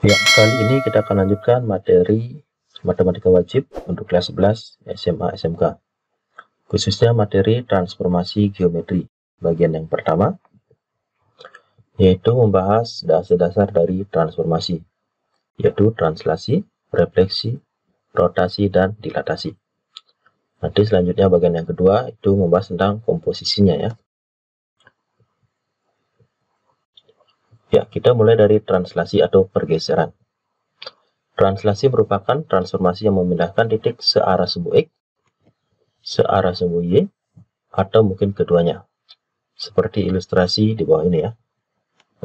Ya, kali ini kita akan lanjutkan materi matematika wajib untuk kelas 11 SMA SMK, khususnya materi transformasi geometri. Bagian yang pertama yaitu membahas dasar-dasar dari transformasi, yaitu translasi, refleksi, rotasi, dan dilatasi. Nanti selanjutnya bagian yang kedua itu membahas tentang komposisinya ya. Ya, kita mulai dari translasi atau pergeseran. Translasi merupakan transformasi yang memindahkan titik searah sumbu X, searah sumbu Y, atau mungkin keduanya. Seperti ilustrasi di bawah ini ya.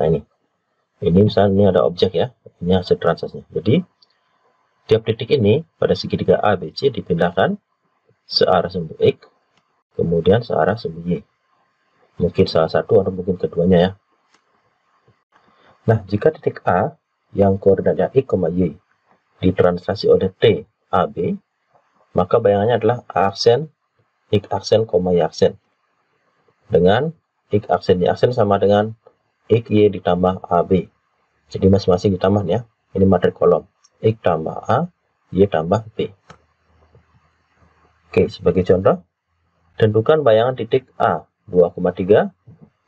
Nah ini misalnya ini ada objek ya, ini hasil translasinya. Jadi tiap titik ini pada segitiga ABC dipindahkan searah sumbu X, kemudian searah sumbu Y. Mungkin salah satu atau mungkin keduanya ya. Nah, jika titik A yang koordinatnya X, Y ditranslasi oleh T, AB, maka bayangannya adalah A aksen, X aksen, Y aksen. Dengan X aksen, Y aksen sama dengan X, Y ditambah AB. Jadi masing-masing ditambah ya. Ini materi kolom. X tambah A, Y tambah B. Oke, sebagai contoh, tentukan bayangan titik A 2,3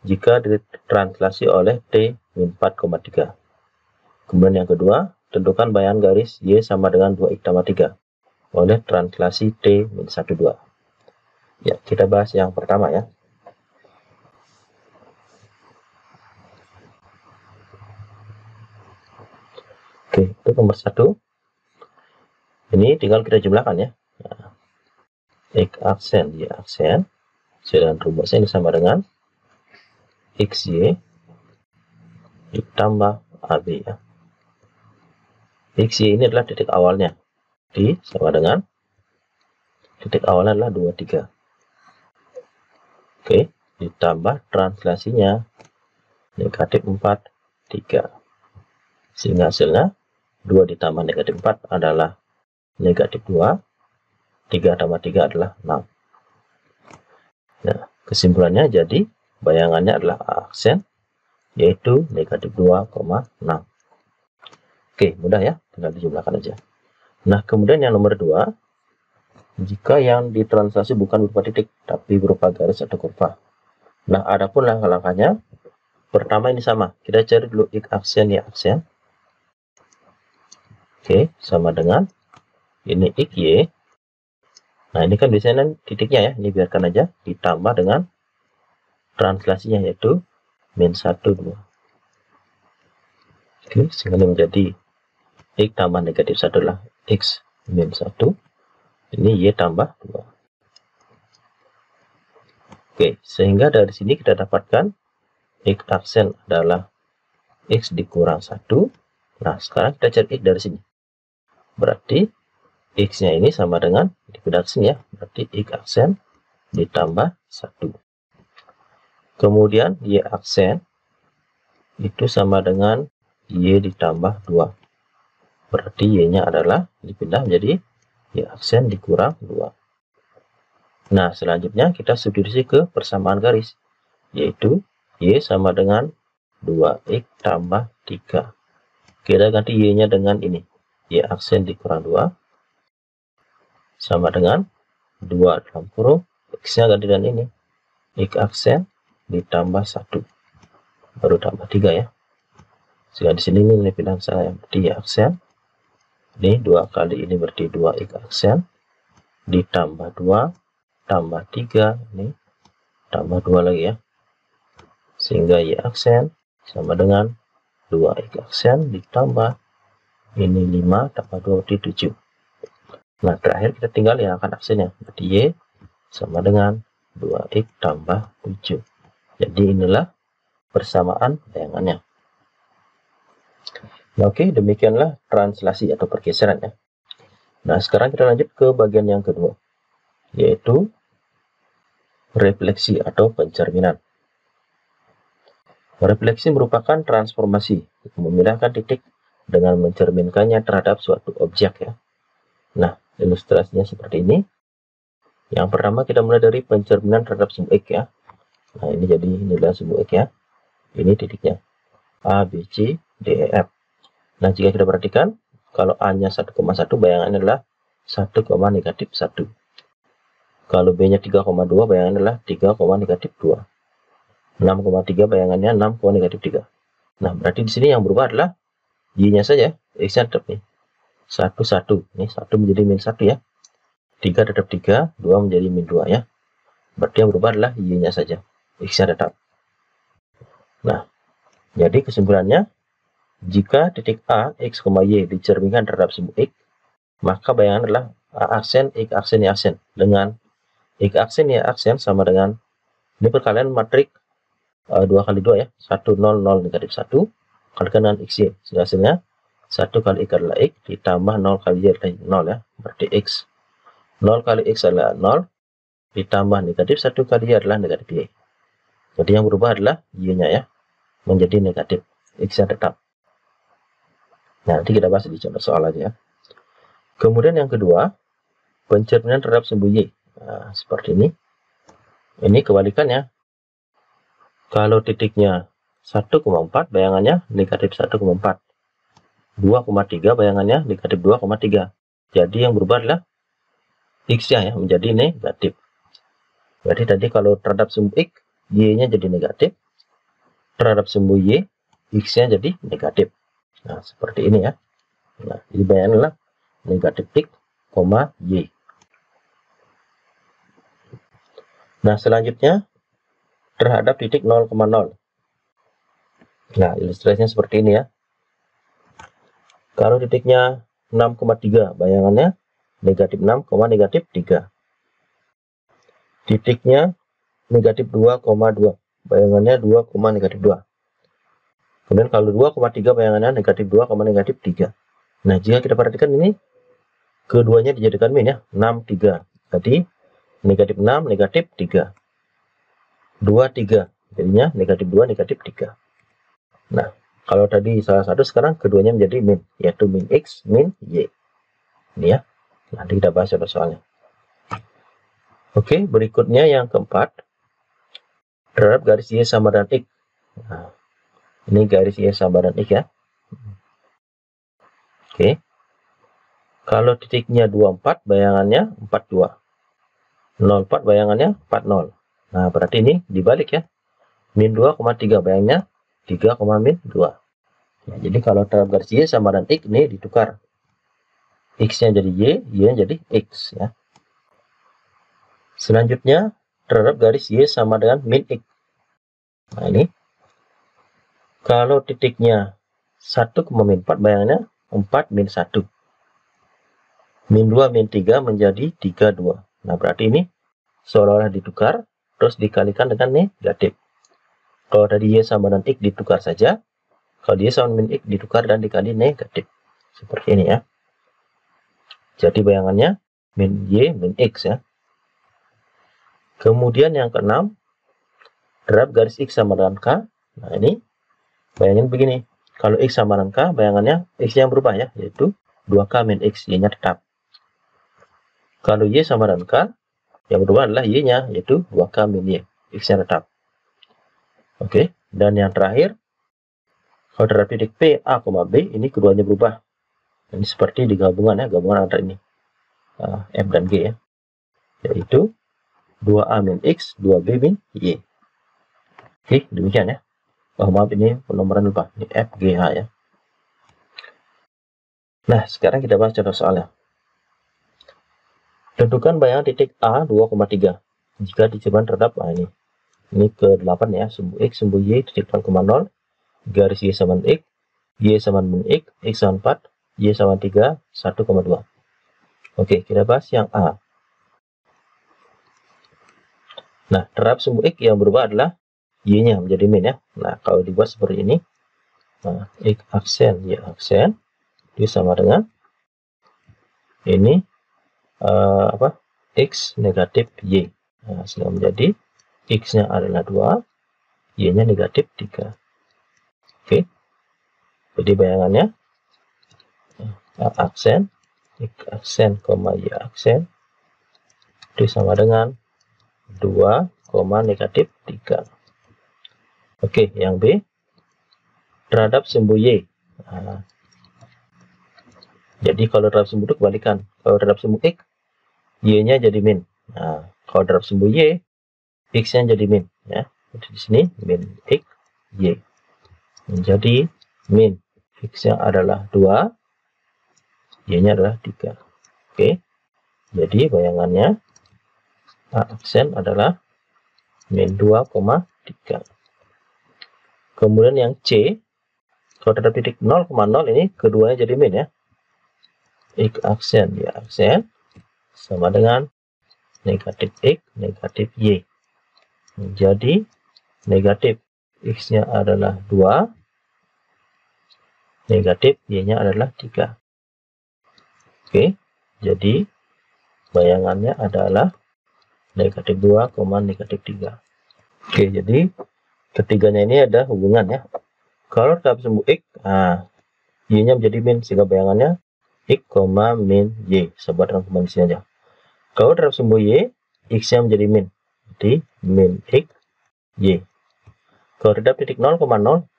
jika ditranslasi oleh T min 4,3. Kemudian yang kedua, tentukan bayangan garis Y sama dengan 2X tambah 3 oleh translasi T min 1,2. Ya, kita bahas yang pertama ya. Oke, itu nomor 1. Ini tinggal kita jumlahkan ya. Nah, X aksen, Y aksen. Sedangkan rumusnya ini sama dengan XY ditambah AB ya. XY ini adalah titik awalnya. Di sama dengan titik awalnya adalah 23. Oke, ditambah translasinya negatif 4, 3. Sehingga hasilnya 2 ditambah negatif 4 adalah negatif 2. 3 tambah 3 adalah 6. Nah, kesimpulannya jadi bayangannya adalah aksen, yaitu negatif 2,6. Oke, mudah ya, tinggal dijumlahkan aja. Nah, kemudian yang nomor 2, jika yang ditranslasi bukan berupa titik, tapi berupa garis atau kurva. Nah, adapun langkah-langkahnya, pertama ini sama. Kita cari dulu X aksen, Y aksen. Oke, sama dengan ini X, Y. Nah, ini kan biasanya titiknya ya, ini biarkan aja, ditambah dengan translasinya yaitu min 1, 2. Oke, sehingga menjadi X tambah negatif 1 adalah X min 1. Ini Y tambah 2. Oke, sehingga dari sini kita dapatkan X aksen adalah X dikurang 1. Nah, sekarang kita cari X dari sini. Berarti X-nya ini sama dengan dipindah ke sini ya. Berarti X aksen ditambah 1. Kemudian Y aksen itu sama dengan Y ditambah 2. Berarti Y-nya adalah dipindah menjadi Y aksen dikurang 2. Nah, selanjutnya kita substitusi ke persamaan garis, yaitu Y sama dengan 2X tambah 3. Kita ganti Y-nya dengan ini. Y aksen dikurang 2 sama dengan 2 dalam kurung. X-nya ganti dengan ini. X aksen ditambah 1. Baru tambah 3 ya. Sehingga di sini ini pilihan saya yang berarti Y aksen. Ini 2 kali ini berarti 2X aksen ditambah 2 tambah 3, ini tambah 2 lagi ya. Sehingga Y aksen sama dengan 2X aksen ditambah ini 5 tambah 2 berarti 7. Nah, terakhir kita tinggal yang akan aksennya. Berarti Y sama dengan 2X tambah 7. Jadi inilah persamaan bayangannya. Nah, oke, demikianlah translasi atau pergeseran ya. Nah, sekarang kita lanjut ke bagian yang kedua, yaitu refleksi atau pencerminan. Refleksi merupakan transformasi, memindahkan titik dengan mencerminkannya terhadap suatu objek ya. Nah, ilustrasinya seperti ini. Yang pertama kita mulai dari pencerminan terhadap sumbu X ya. Nah, ini jadi inilah sumbu X ya. Ini titiknya A, B, C, D, E, F. Nah, jika kita perhatikan, kalau A-nya 1,1, bayangannya adalah 1, negatif 1. Kalau B-nya 3,2, bayangannya adalah 3, negatif 2. 6,3, bayangannya 6, negatif 3. Nah, berarti di sini yang berubah adalah Y-nya saja. X-nya tetap nih. 1, 1. Nih, 1 menjadi min 1 ya. 3 tetap 3, 2 menjadi min 2 ya. Berarti yang berubah adalah Y-nya saja. X-nya tetap. Nah, jadi kesimpulannya, jika titik A, X, Y dicerminkan terhadap sumbu X, maka bayangan adalah A aksen, X aksen, Y aksen. Dengan X aksen, Y aksen sama dengan, ini perkalian matrik 2 kali 2 ya. 1, 0, 0, negatif 1. Kalikan dengan XY. Hasilnya 1 kali X adalah X, ditambah 0 kali Y adalah 0 ya. Berarti X. 0 kali X adalah 0, ditambah negatif 1 kali Y adalah negatif Y. Jadi yang berubah adalah Y-nya ya. Menjadi negatif. X-nya tetap. Nah, nanti kita bahas di contoh soal aja ya. Kemudian yang kedua, pencerminan terhadap sumbu Y. Nah, seperti ini. Ini kebalikannya. Kalau titiknya 1,4, bayangannya negatif 1,4. 2,3, bayangannya negatif 2,3. Jadi yang berubah adalah X-nya ya, menjadi negatif. Berarti tadi kalau terhadap sumbu X, Y-nya jadi negatif. Terhadap sumbu Y, X-nya jadi negatif. Nah, seperti ini ya. Nah, ini bayangannya adalah negatif X, Y. Nah, selanjutnya terhadap titik 0,0. Nah, ilustrasinya seperti ini ya. Kalau titiknya 6,3, bayangannya negatif 6, negatif 3. Titiknya negatif 2,2, bayangannya 2, negatif 2. Kemudian kalau 2,3, bayangannya negatif 2, negatif 3. Nah, jika kita perhatikan ini, keduanya dijadikan min ya, 6, 3. Jadi, negatif 6, negatif 3. 2, 3. Jadinya negatif 2, negatif 3. Nah, kalau tadi salah satu, sekarang keduanya menjadi min, yaitu min X, min Y. Ini ya. Nanti kita bahas soalnya. Oke, berikutnya yang keempat. Terhadap garis Y sama dengan X. Nah, ini garis Y sama dengan X ya. Oke. Kalau titiknya 24, bayangannya 42. 04, bayangannya 40. Nah, berarti ini dibalik ya. Min 2,3, bayangannya 3, min 2. Nah, jadi kalau terhadap garis Y sama dengan X, ini ditukar. X-nya jadi Y, Y-nya jadi X ya. Selanjutnya, terhadap garis Y sama dengan min X. Nah, ini. Kalau titiknya 1, min 4, bayangannya 4, min 1. Min 2, min 3 menjadi 3, 2. Nah, berarti ini seolah-olah ditukar, terus dikalikan dengan negatif. Kalau tadi Y sama dengan X ditukar saja. Kalau Y sama min X ditukar dan dikali negatif. Seperti ini ya. Jadi bayangannya min Y, min X ya. Kemudian yang keenam, terhadap garis X sama dengan K. Nah, ini bayangin begini. Kalau X sama dengan K, bayangannya X yang berubah ya, yaitu 2K min X, Y-nya tetap. Kalau Y sama dengan K, yang berubah adalah Y-nya, yaitu 2K min Y, X-nya tetap. Oke, dan yang terakhir, kalau terhadap titik P, A, B, ini keduanya berubah. Ini seperti digabungan ya, gabungan antara ini, F dan G ya, yaitu 2A min X, 2B min Y. Oke, demikian ya. Oh, maaf, ini penomoran lupa. Ini F, G, H ya. Nah, sekarang kita bahas contoh soalnya. Tentukan bayangan titik A 2,3 jika dicerminkan terhadap ini ke-8 ya, sumbu X, sumbu Y, titik 0,0, garis Y sama X, Y sama min X, X sama 4, Y sama 3, 1,2. Oke, kita bahas yang A. Nah, terhadap sumbu X yang berubah adalah Y-nya menjadi min ya. Nah, kalau dibuat seperti ini, nah, X aksen, Y aksen, itu sama dengan ini X negatif Y. Nah, sehingga menjadi X-nya adalah 2, Y-nya negatif 3. Oke. Jadi bayangannya A aksen, X aksen, Y aksen, itu sama dengan 2, negatif 3. Oke, yang B. Terhadap sumbu Y. Nah, Jadi kalau dalam sumbu itu kebalikan. Kalau dalam sumbu X, Y-nya jadi min. Nah, kalau dalam sumbu Y, X-nya jadi min. Ya. Jadi di sini min X, Y. Menjadi min. X-nya adalah 2, Y-nya adalah 3. Oke. Jadi bayangannya A aksen adalah min 2,3. Kemudian yang C, kalau terhadap titik 0,0 ini keduanya jadi min ya. X aksen, Y aksen sama dengan negatif X, negatif Y. Jadi negatif X-nya adalah 2, negatif Y-nya adalah 3. Oke, jadi bayangannya adalah negatif 2, negatif 3. Oke, jadi ketiganya ini ada hubungan ya. Kalau dalam sumbu X, Y-nya menjadi min, sehingga bayangannya X, min Y. Sebuah rangkuman di sini aja. Kalau dalam sumbu Y, X-nya menjadi min. Jadi min X, Y. Kalau terhadap titik 0,0,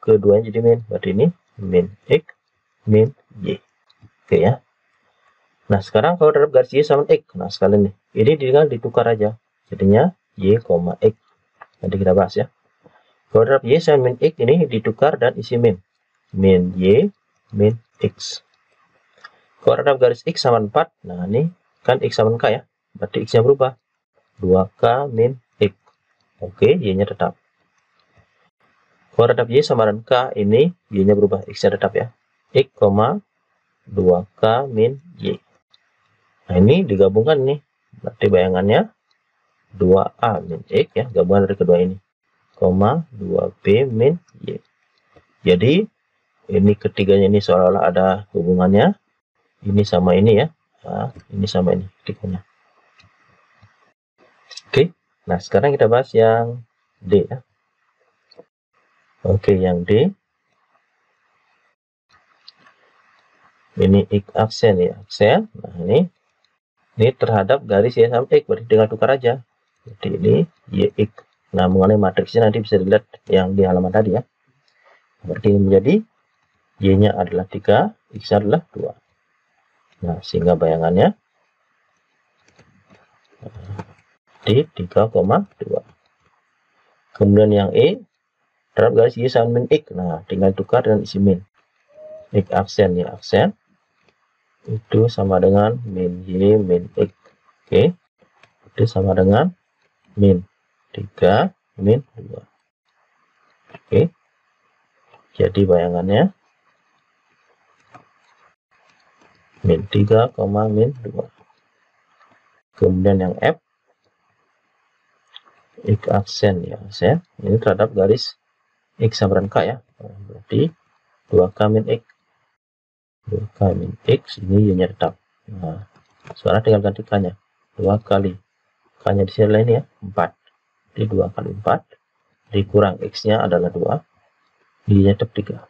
keduanya jadi min. Berarti ini min X, min Y. Oke ya. Nah, sekarang kalau terhadap garis Y sama X. Nah, sekalian nih. Ini tinggal ditukar aja. Jadinya Y, X. Nanti kita bahas ya. Kalau terhadap Y sama min X ini ditukar dan isi min. Min Y, min X. Kalau terhadap garis X sama 4, nah ini kan X sama K ya. Berarti X-nya berubah. 2K min X. Oke, Y-nya tetap. Kalau terhadap Y sama dengan K, ini Y-nya berubah. X-nya tetap ya. X, 2K min Y. Nah, ini digabungkan nih. Berarti bayangannya 2A min X ya. Gabungan dari kedua ini. 2B min Y. Jadi, ini ketiganya ini seolah-olah ada hubungannya. Ini sama ini ya. Nah, ini sama ini ketiganya. Oke. Nah, sekarang kita bahas yang D ya. Oke, yang D. Ini X aksen ya, aksen. Nah, ini terhadap garis Y sama X, berarti tinggal tukar aja. Jadi ini YX. Nah, mengenai matriksnya nanti bisa dilihat yang di halaman tadi ya. Berarti ini menjadi Y-nya adalah 3, X-nya adalah 2. Nah, sehingga bayangannya di 3,2. Kemudian yang E, terhadap garis Y sama min X. Nah, tinggal tukar dan isi min. X aksen, Y aksen. Itu sama dengan min Y, min X. Oke. Itu sama dengan min 3, min 2. Oke. Jadi bayangannya min 3, min 2. Kemudian yang F, X aksen ya aksen. Ini terhadap garis X sama dengan K ya. Berarti 2K min X. 2K min X, ini Y-nya tetap. Nah, sekarang tinggal ganti K-nya. 2 kali. K-nya di sini ini ya, 4. Jadi 2 kali 4. Dikurang X-nya adalah 2. Y-nya tetap 3.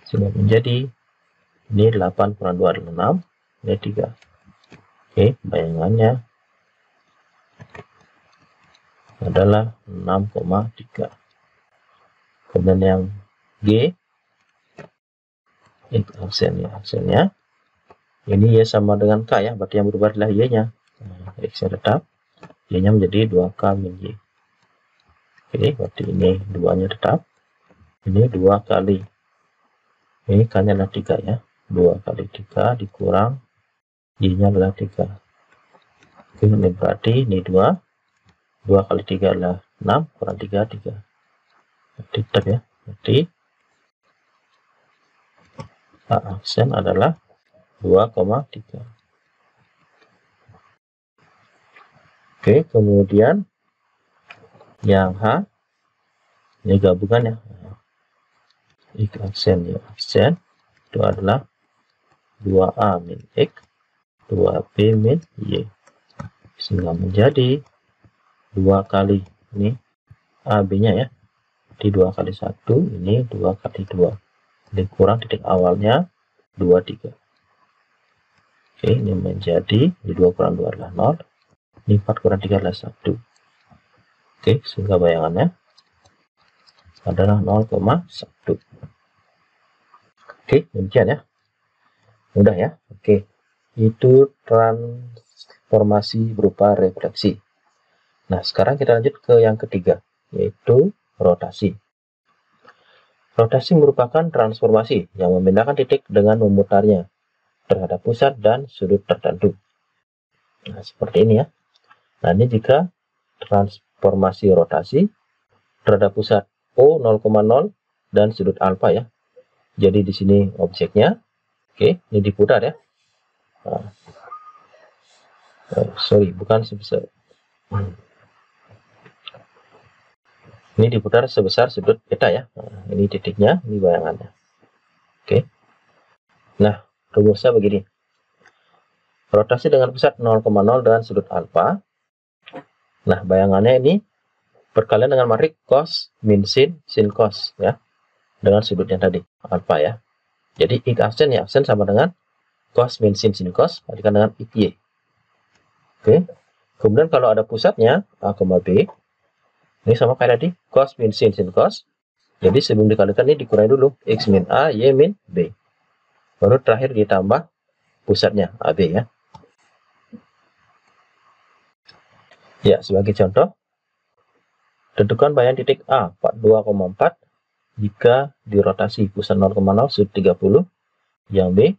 Sehingga menjadi, ini 8 kurang 2 adalah 6. Ini 3. Oke, bayangannya adalah 6,3. Kemudian yang G, X aksen ya aksennya. Ini Y sama dengan K ya, berarti yang berubah adalah Y-nya. Nah, X-nya tetap, Y-nya menjadi 2K min Y. Oke, berarti ini 2-nya tetap. Ini 2 kali. Ini K-nya adalah 3 ya. 2 kali 3 dikurang Y-nya adalah 3. Oke, ini berarti ini 2. 2 kali 3 adalah 6, kurang 3, 3. Berarti tetap ya. Berarti A aksen adalah 2,3. Oke, kemudian yang H, ini gabungan ya. X aksen ya aksen itu adalah 2A min X, 2B min Y. Sehingga menjadi 2 kali ini AB-nya ya. Di 2 kali 1, ini 2 kali 2. Dikurang titik awalnya 2, 3. Oke, ini menjadi, di 2 kurang 2 adalah 0. Ini 4 kurang 3 adalah 1. Oke, sehingga bayangannya adalah 0,1. Oke, demikian ya. Mudah ya? Oke. Itu transformasi berupa refleksi. Nah, sekarang kita lanjut ke yang ketiga, yaitu rotasi. Rotasi merupakan transformasi yang memindahkan titik dengan memutarnya terhadap pusat dan sudut tertentu. Nah, seperti ini ya. Nah, ini jika transformasi rotasi terhadap pusat O 0,0 dan sudut alfa ya. Jadi di sini objeknya, oke, ini diputar ya. Nah, sorry, bukan sebesar. Ini diputar sebesar sudut beta ya. Nah, ini titiknya, ini bayangannya. Oke. Nah, rumusnya begini. Rotasi dengan pusat 0,0 dan sudut alfa. Nah, bayangannya ini perkalian dengan matrik cos min sin cos ya. Dengan sudutnya tadi, alfa ya. Jadi X aksen ya, aksen sama dengan cos min sin cos kalikan dengan XY. Oke. Kemudian kalau ada pusatnya A, B, ini sama kayak tadi, cos min sin cos. Jadi sebelum dikalikan ini dikurangi dulu X min A, Y min B. Baru terakhir ditambah pusatnya AB ya. Ya, sebagai contoh, tentukan bayangan titik A 42,4 jika dirotasi pusat 0,0 sudut 30, yang B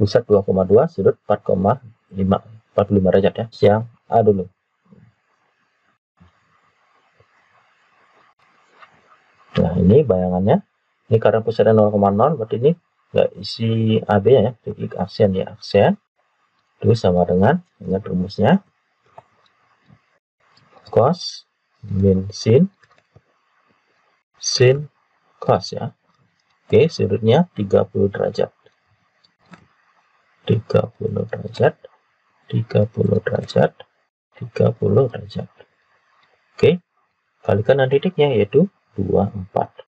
pusat 2,2 sudut 45 derajat ya. Yang A dulu. Nah, ini bayangannya. Ini karena pusatnya 0,0, berarti ini nggak isi AB ya. Jadi aksen ya, aksen. Itu sama dengan rumusnya cos min sin cos ya. Oke, sudutnya 30 derajat. 30 derajat, 30 derajat, 30 derajat. Oke, kalikan dengan titiknya yaitu 24.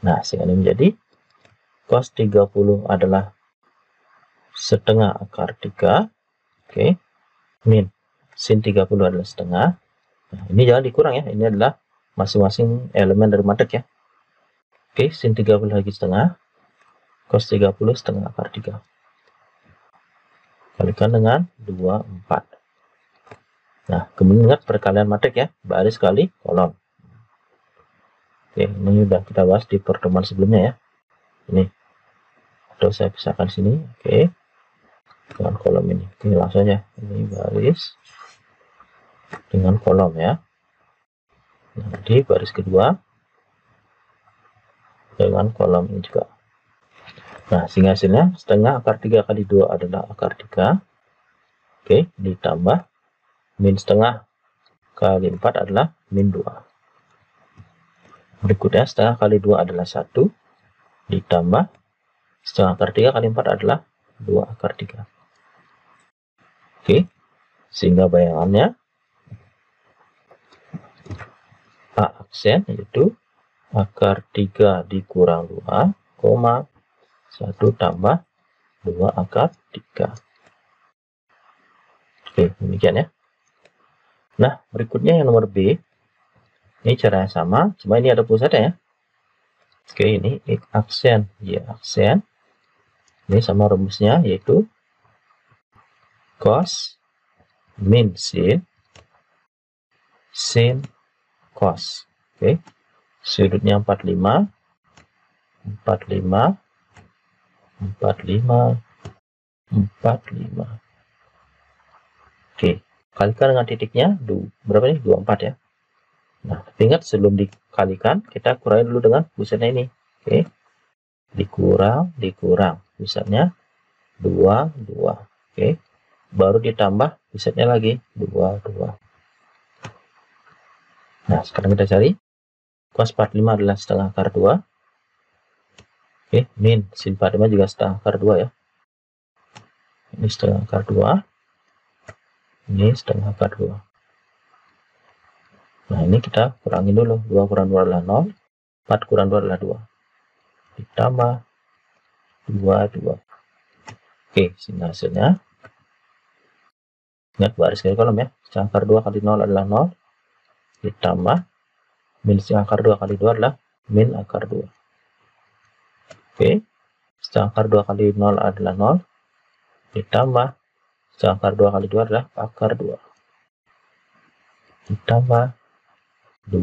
Nah, sehingga ini menjadi cos 30 adalah setengah akar 3. Oke, min sin 30 adalah setengah. Nah, ini jangan dikurang ya, ini adalah masing-masing elemen dari matrik ya. Oke, sin 30 lagi setengah, cos 30 setengah akar 3. Kalikan dengan 24. Nah, kemudian ingat perkalian matrik ya, baris kali kolom. Oke, ini sudah kita bahas di pertemuan sebelumnya ya. Ini, atau saya pisahkan sini, oke, dengan kolom ini. Oke, langsung aja, ini baris dengan kolom ya. Nah, di baris kedua dengan kolom ini juga. Nah, sehingga hasilnya setengah akar 3 kali 2 adalah akar 3. Oke, ditambah min setengah kali 4 adalah min 2. Berikutnya setengah kali 2 adalah 1. Ditambah setengah akar 3 kali 4 adalah 2 akar 3. Oke, sehingga bayangannya A aksen yaitu akar 3 dikurang 2, 1 tambah 2 akar 3. Oke, demikian ya. Nah, berikutnya yang nomor B. Ini cara yang sama, cuma ini ada pusatnya ya. Oke, ini X aksen, Y aksen. Ini sama rumusnya yaitu cos min sin cos. Oke. Sudutnya 45, 45, 45, 45. Oke, kalikan dengan titiknya berapa nih? 24 ya. Nah, ingat sebelum dikalikan kita kurangi dulu dengan pusatnya ini. Oke. Dikurang, pusatnya 2, 2. Oke. Baru ditambah pusatnya lagi 2, 2. Nah, sekarang kita cari cos 45 adalah setengah akar 2. Oke, min sin 45 juga setengah akar 2 ya. Ini setengah akar 2. Ini setengah akar 2. Nah, ini kita kurangin dulu. 2 kurang 2 adalah 0. 4 kurang 2 adalah 2. Ditambah 2, 2. Oke, sehingga hasilnya ingat baris kali kolom ya. Setengah akar 2 kali 0 adalah 0. Ditambah min setengah akar 2 kali 2 adalah min akar 2. Oke, Seangkar 2 kali 0 adalah 0. Ditambah seangkar 2 kali 2 adalah akar 2. Ditambah 2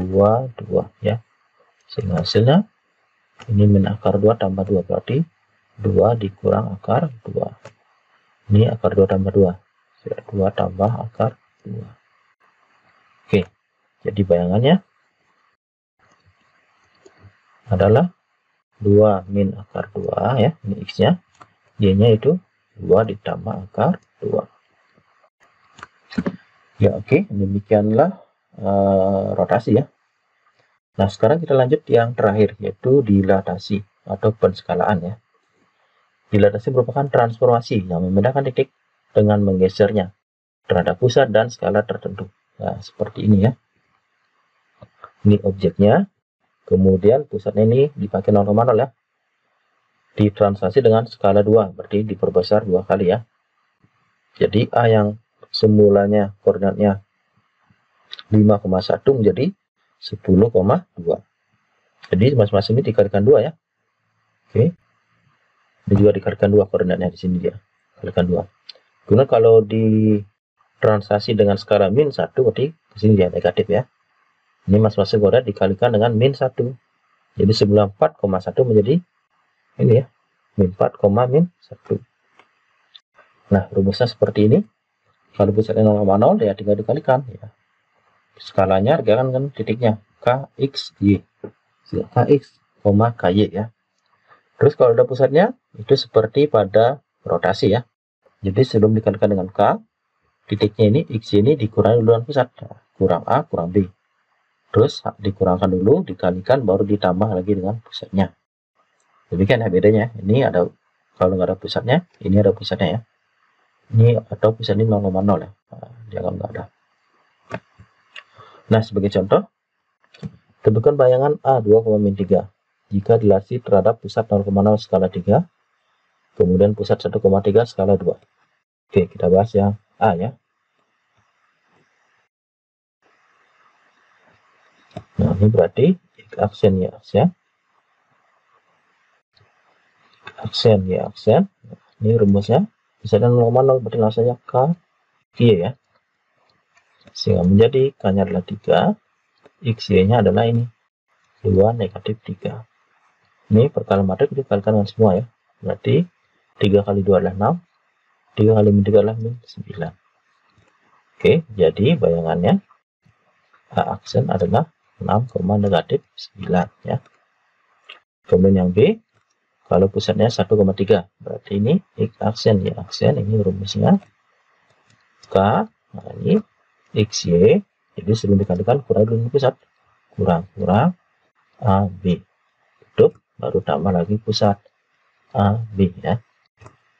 ya. Sehingga hasilnya ini min akar 2 tambah 2, berarti 2 dikurang akar 2. Ini akar 2 tambah 2. 2 tambah akar 2. Oke, jadi bayangannya adalah 2 min akar 2 ya, ini X-nya. Y-nya itu 2 ditambah akar 2. Ya, oke, demikianlah rotasi ya. Nah, sekarang kita lanjut yang terakhir, yaitu dilatasi atau penskalaan ya. Dilatasi merupakan transformasi yang memindahkan titik dengan menggesernya terhadap pusat dan skala tertentu. Nah, seperti ini ya. Ini objeknya, kemudian pusatnya ini dipakai 0,0 ya. Ditranslasi dengan skala 2, berarti diperbesar 2 kali ya. Jadi A yang semulanya koordinatnya 5,1 menjadi 10,2. Jadi masing-masing ini dikalikan 2 ya. Oke. Ini juga dikalikan 2 koordinatnya di sini dia. Kalikan 2. Kemudian kalau di translasi dengan skala min 1, berarti di sini dia negatif ya. Ini masing-masing koordinat dikalikan dengan min 1. Jadi semula 4,1 menjadi ini ya, min 4, min 1. Nah, rumusnya seperti ini. Kalau pusatnya 0,0 ya tinggal dikalikan ya. Skalanya kan titiknya KX, Y. KX, KY ya. Terus kalau ada pusatnya, itu seperti pada rotasi ya. Jadi sebelum dikalikan dengan K, titiknya ini, X ini dikurangi dulu dengan pusat. Kurang A, kurang B. Terus dikurangkan dulu, dikalikan, baru ditambah lagi dengan pusatnya. Demikian ya bedanya. Ini ada, kalau nggak ada pusatnya, ini ada pusatnya ya. Ini atau pusatnya 0,0 ya. Nah, dianggap nggak ada. Nah, sebagai contoh, tentukan bayangan A 2,3 jika dilatasi terhadap pusat 0,0 skala 3, kemudian pusat 1,3 skala 2. Oke, kita bahas yang A ya. Nah, ini berarti aksen ya aksen. Aksen ya aksen. Ini rumusnya. Misalnya 0,0 berarti langsung saja K, Y ya. Sehingga menjadi K-nya adalah 3, X, Y-nya adalah ini. 2 negatif 3. Ini perkalian matrik dikalikan dengan semua ya. Berarti 3 kali 2 adalah 6. 3 kali min 3 adalah min 9. Oke, jadi bayangannya A aksen adalah 6, negatif 9 ya. Kemudian yang B, kalau pusatnya 1,3, berarti ini X aksen, Y aksen, ini rumusnya K, nah ini X, Y, jadi sebelum dikalikan kurang dulu pusat, kurang A, B, tutup, baru tambah lagi pusat A, B ya.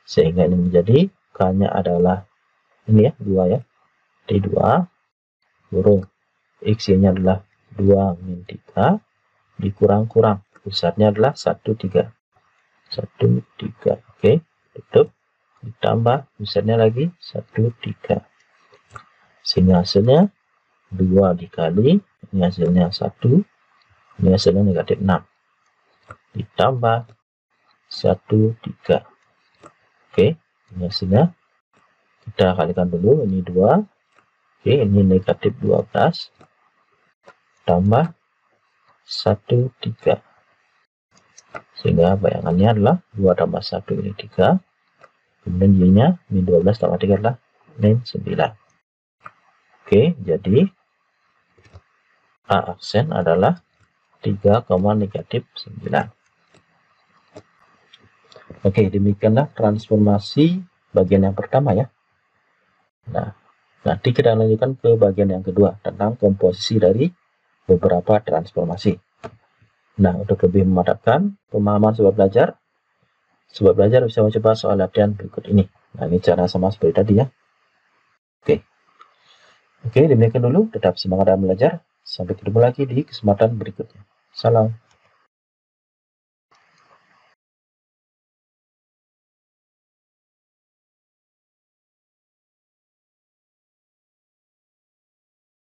Sehingga ini menjadi K-nya adalah ini ya, 2 ya, T2, kurung, X-nya adalah 2 min 3, dikurang-kurang, pusatnya adalah 1, 3. 1, 3, oke, tutup, ditambah pusatnya lagi 1, 3. Sehingga hasilnya 2 dikali, ini hasilnya 1, ini hasilnya negatif 6. Ditambah 1, 3. Oke, ini hasilnya. Kita kalikan dulu, ini 2. Oke, ini negatif 12. Tambah 1, 3. Sehingga bayangannya adalah 2 tambah 1 ini 3. Kemudian Y-nya min 12 tambah 3 adalah min 9. Oke, jadi A aksen adalah 3, negatif 9. Oke, demikianlah transformasi bagian yang pertama ya. Nah, nanti kita lanjutkan ke bagian yang kedua tentang komposisi dari beberapa transformasi. Nah, untuk lebih memantapkan pemahaman sobat belajar bisa mencoba soal latihan berikut ini. Nah, ini cara sama seperti tadi ya. Oke, demikian dulu. Tetap semangat dalam belajar. Sampai ketemu lagi di kesempatan berikutnya. Salam.